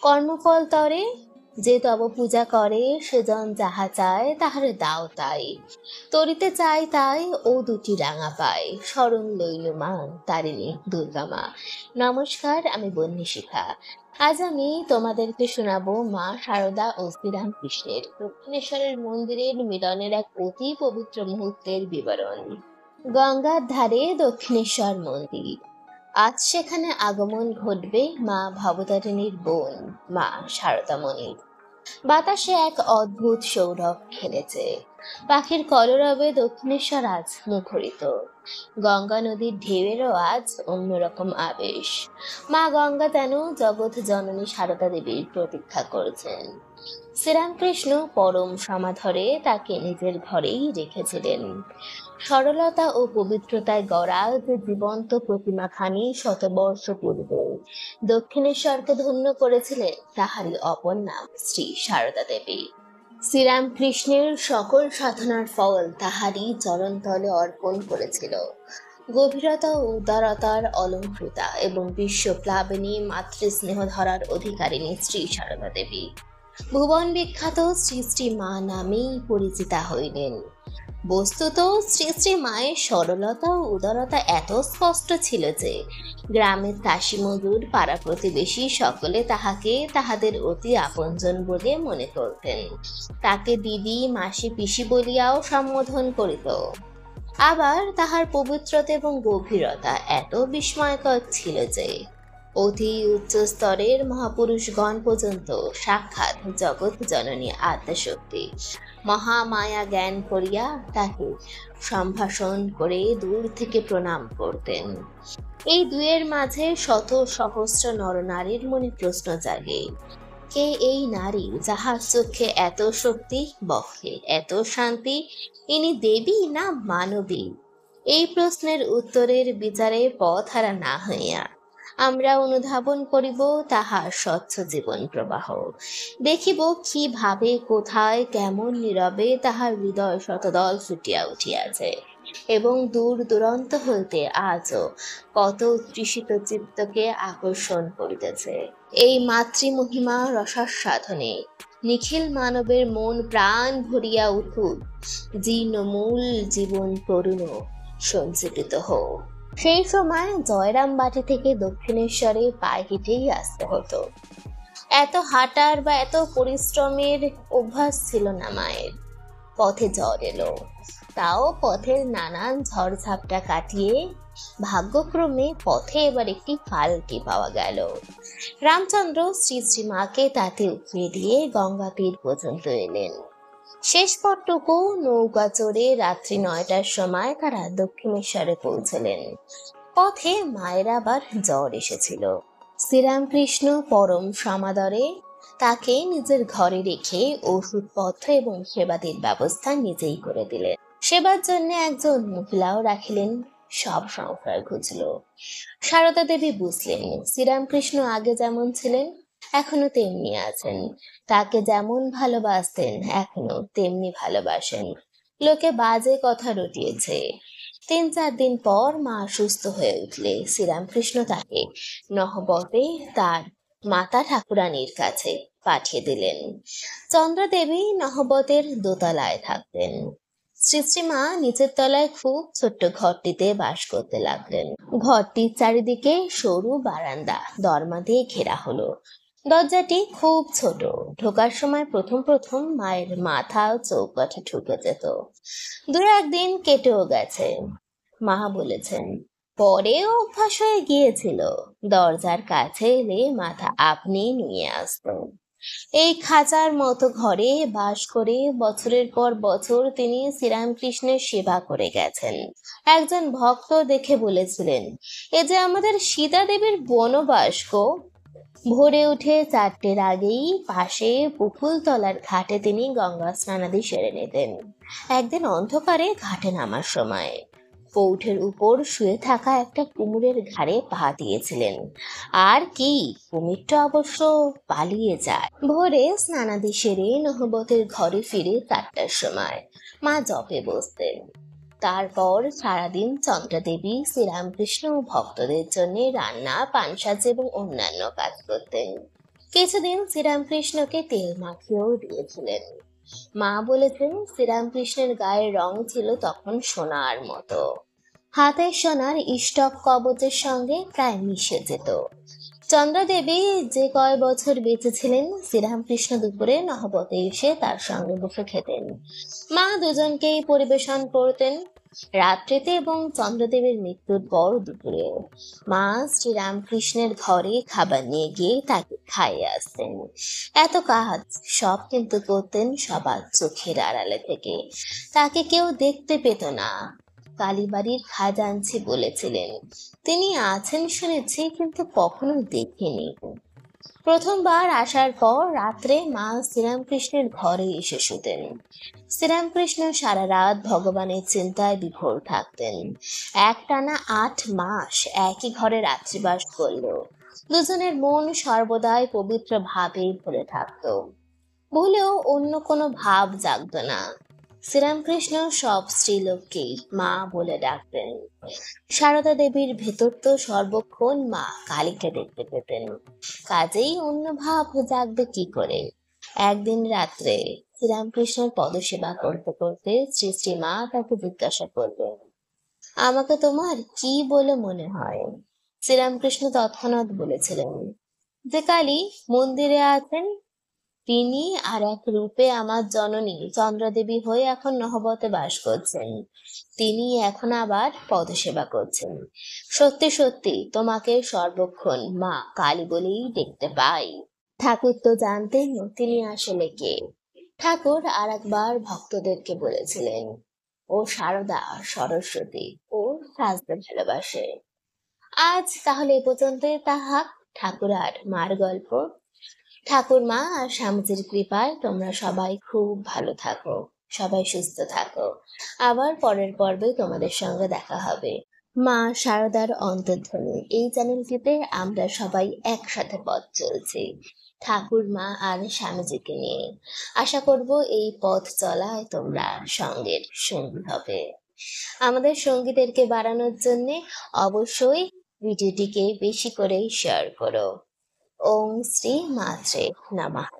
কর্মফল তরে যে তব পূজা করে, সেজন যাহা চায় তাহারে দাও তাই। তরিতে চাই তাই ও দুটি রাঙা পায়, স্মরণ লইল মা তারিণী দুর্গা মা। নমস্কার, আমি বন্যী শিখা। আজ আমি তোমাদেরকে শোনাবো মা শারদা ও শ্রীরামকৃষ্ণের দক্ষিণেশ্বরের মন্দিরের মিলনের এক অতি পবিত্র মুহূর্তের বিবরণ। গঙ্গার ধারে দক্ষিণেশ্বর মন্দির। আজ সেখানে আগমন ঘটবে মা ভবতারিণীর বোন মা শারদামণির। বাতাসে এক অদ্ভুত সৌরভ খেলেছে, পাখির কলরবে দক্ষিণেশ্বর আজ মুখরিত। গঙ্গা নদীর ঢেউয়েরও আজ অন্যরকম আবেশ। মা গঙ্গা যেন জগৎ জননী সারদা দেবীর প্রতীক্ষা করছেন। শ্রীরামকৃষ্ণ পরম সমাধরে তাকে নিজের ঘরেই রেখেছিলেন। সরলতা ও পবিত্রতায় গড়া যে জীবন্ত প্রতিমাখানি শতবর্ষ পূর্বে দক্ষিণেশ্বরকে ধন্য করেছিলেন, তাহারই অপর নাম শ্রী সারদা দেবী। শ্রীরামকৃষ্ণের সকল সাধনার ফল তাহারই চরণতলে অর্পণ করেছিল। গভীরতা ও উদারতার অলঙ্কৃতা এবং বিশ্বপ্লাবিনী মাতৃস্নেহ ধরার অধিকারিণী শ্রী সারদা দেবী ভুবন বিখ্যাত শ্রী শ্রী মা নামেই পরিচিতা হইলেন। বস্তুত শ্রী শ্রী মায়ের সরলতা ও উদারতা এত স্পষ্ট ছিল যে গ্রামের চাষি মজুর পাড়া প্রতিবেশী সকলে তাহাকে তাহাদের অতি আপনজন বলে মনে করতেন। তাকে দিদি মাসি পিসি বলিয়াও সম্বোধন করিত। আবার তাহার পবিত্রতা এবং গভীরতা এত বিস্ময়কর ছিল যে অতি উচ্চ স্তরের মহাপুরুষগণ পর্যন্ত সাক্ষাৎ জগৎ জননী আদ্যাশক্তি মহামায়া জ্ঞান করিয়া তাকে সম্ভাষণ করে দূর থেকে প্রণাম করতেন। এই দুয়ের মাঝে শত সহস্র নরনারীর মনে প্রশ্ন জাগে, কে এই নারী যাহার চোখে এত শক্তি, বক্ষে এত শান্তি? ইনি দেবী না মানবী? এই প্রশ্নের উত্তরের বিচারে পথহারা না হইয়া আমরা অনুধাবন করিব তাহার স্বচ্ছ জীবন প্রবাহ। দেখিব কিভাবে, কোথায়, কেমন নীরবে তাহার হৃদয় শতদল ফুটিয়া উঠিয়াছে এবং দূর দূরান্ত হইতে আজও কত তৃষিত চিত্তকে আকর্ষণ করিতেছে। এই মাতৃমহিমা রসাস্বাদনে নিখিল মানবের মন প্রাণ ভরিয়া উঠুক, জীর্ণমূল জীবন তরুণ সঞ্চিত হোক। সেই সময় জয়রাম বাটি থেকে দক্ষিণেশ্বরে পায়ে হেঁটেই আসতে হতো। এত হাঁটার বা এত পরিশ্রমের অভ্যাস ছিল না মায়ের। পথে ঝড় এলো, তাও পথের নানান ঝড়ঝাপটা কাটিয়ে ভাগ্যক্রমে পথে এবার একটি পালকি পাওয়া গেল। রামচন্দ্র শ্রী শ্রী মাকে তাতে উঠিয়ে দিয়ে গঙ্গা তীর পর্যন্ত এলেন। শেষ পথটুকু নৌকা চড়ে রাত্রি 9টার সময় তারা দক্ষিণেশ্বরে পৌঁছলেন। পথে মায়ের আবার জ্বর এসেছিল। শ্রীরামকৃষ্ণ পরম সমাদরে তাকে নিজের ঘরে রেখে ওষুধপত্র এবং সেবাদির ব্যবস্থা নিজেই করে দিলেন। সেবার জন্য একজন মহিলাও রাখিলেন। সব সংসার ঘুচল। সারদা দেবী বুঝলেন শ্রীরামকৃষ্ণ আগে যেমন ছিলেন এখনো তেমনি আছেন। তাকে যেমন ভালোবাসতেন এখনো তেমনি ভালোবাসেন। লোকে বাজে কথা রটিয়েছে। 3-4 দিন পর মা সুস্থ হয়ে উঠলে শ্রীরামকৃষ্ণ তাকে নহবতে তার মাতা ঠাকুরানীর কাছে পাঠিয়ে দিলেন। চন্দ্রদেবী নহবতের দোতলায় থাকতেন। শ্রীশ্রীমা নিচের তলায় খুব ছোট্ট ঘরটিতে বাস করতে লাগলেন। ঘরটির চারিদিকে সরু বারান্দা দরমা দিয়ে ঘেরা হলো। দরজাটি খুব ছোট। ঢোকার সময় প্রথম প্রথম মায়ের মাথা ও চৌকাঠে ঢুকে যেত। 2-1 দিন কেটেও গেছে। মা বলেছেন পরে অভ্যাস হয়ে গিয়েছিল। দরজার কাছে এলে মাথা আপনি নুয়ে আসত। এই খাঁচার মতো ঘরে বাস করে বছরের পর বছর তিনি শ্রীরামকৃষ্ণের সেবা করে গেছেন। একজন ভক্ত দেখে বলেছিলেন, এ যে আমাদের সীতা দেবীর বনবাস গো। ভোরে উঠে 4টের আগেই পাশে পুকুলতলার ঘাটে তিনি গঙ্গা স্নানাদি সেরে নিতেন। একদিন অন্ধকারে ঘাটে নামার সময় পৌঠের উপর শুয়ে থাকা একটা কুমিরের ঘাড়ে পা দিয়েছিলেন। আর কি, কুমিরটা অবশ্য পালিয়ে যায়। ভোরে স্নানাদি সেরে নহবতের ঘরে ফিরে 4টার সময় মা জপে বসতেন। তারপর সারাদিন চন্দ্রদেবী শ্রীরামকৃষ্ণ ও ভক্তদের জন্য রান্না, পানসাজ এবং অন্যান্য কাজ করতেন। কিছুদিন শ্রীরামকৃষ্ণকে তেল মাখিয়েও দিয়েছিলেন। মা বলেছেন শ্রীরামকৃষ্ণের গায়ের রং ছিল তখন সোনার মতো, হাতের সোনার ইষ্টক কবচের সঙ্গে প্রায় মিশে যেত। চন্দ্রাদেবী যে কয় বছর বেঁচে ছিলেন, শ্রীরামকৃষ্ণ দুপুরে নহবতে এসে তার সঙ্গে বসে খেতেন। মা দুজনকেই পরিবেশন করতেন। রাত্রিতে এবং চন্দ্রদেবের মৃত্যুর পর দুপুরে মা শ্রীরামকৃষ্ণের ঘরে খাবার নিয়ে গিয়ে তাকে খাইয়ে আসতেন। এত কাজ সব কিন্তু করতেন সবার চোখের আড়ালে থেকে। তাকে কেউ দেখতে পেত না। কালীবাড়ির খাজাঞ্চি বলেছিলেন তিনি আছেন শুনেছি, কিন্তু কখনো দেখিনি। প্রথমবার আসার পর রাত্রে মা শ্রীরামকৃষ্ণের ঘরে এসে শুতেন। শ্রীরামকৃষ্ণ সারা রাত ভগবানের চিন্তায় বিভোর থাকতেন। একটানা 8 মাস একই ঘরে রাত্রিবাস করলেও দুজনের মন সর্বদাই পবিত্র ভাবে ভরে থাকত। ভুলেও অন্য কোনো ভাব জাগত না। শ্রীরামকৃষ্ণ সব স্ত্রীলোককেই মা বলে ডাকতেন। সারদা দেবীর ভেতর তো সর্বক্ষণ মা কালীকে দেখতে পেতেন, কাজেই অন্য ভাব জাগবে কি করে। একদিন রাত্রে শ্রীরামকৃষ্ণের পদসেবা করতে করতে শ্রী শ্রী মা তাকে জিজ্ঞাসা করলেন, আমাকে তোমার কি বলে মনে হয়? শ্রীরামকৃষ্ণ তৎক্ষণাৎ বলেছিলেন যে কালী মন্দিরে আছেন, তিনি আর এক রূপে আমার জননী চন্দ্রাদেবী হয়ে এখন নহবতে বাস করছেন। তিনি এখন আবার পদসেবা করছেন। সত্যি সত্যি তোমাকে সর্বক্ষণ মা কালী বলেই দেখতে পাই। ঠাকুর তো জানতেন তিনি আসলে কে। ঠাকুর আর একবার ভক্তদেরকে বলেছিলেন, ও সারদা সরস্বতী, ও সাজতে ভালোবাসে। আজ তাহলে এ পর্যন্তই তাহাক ঠাকুর আর মার গল্প। ঠাকুরমা আর স্বামীজির কৃপায় তোমরা সবাই খুব ভালো থাকো, সবাই সুস্থ থাকো। আবার পরের পর্বে তোমাদের সঙ্গে দেখা হবে। মা শারদার অন্তর্ধ্বনি এই চ্যানেলটিতে আমরা সবাই একসাথে পথ চলছি, ঠাকুরমা আর স্বামীজিকে নিয়ে। আশা করব এই পথ চলায় তোমরা সঙ্গের সঙ্গী হবে। আমাদের সঙ্গীদেরকে বাড়ানোর জন্য অবশ্যই ভিডিওটিকে বেশি করে শেয়ার করো। ওম শ্রী মাত্রে নমঃ।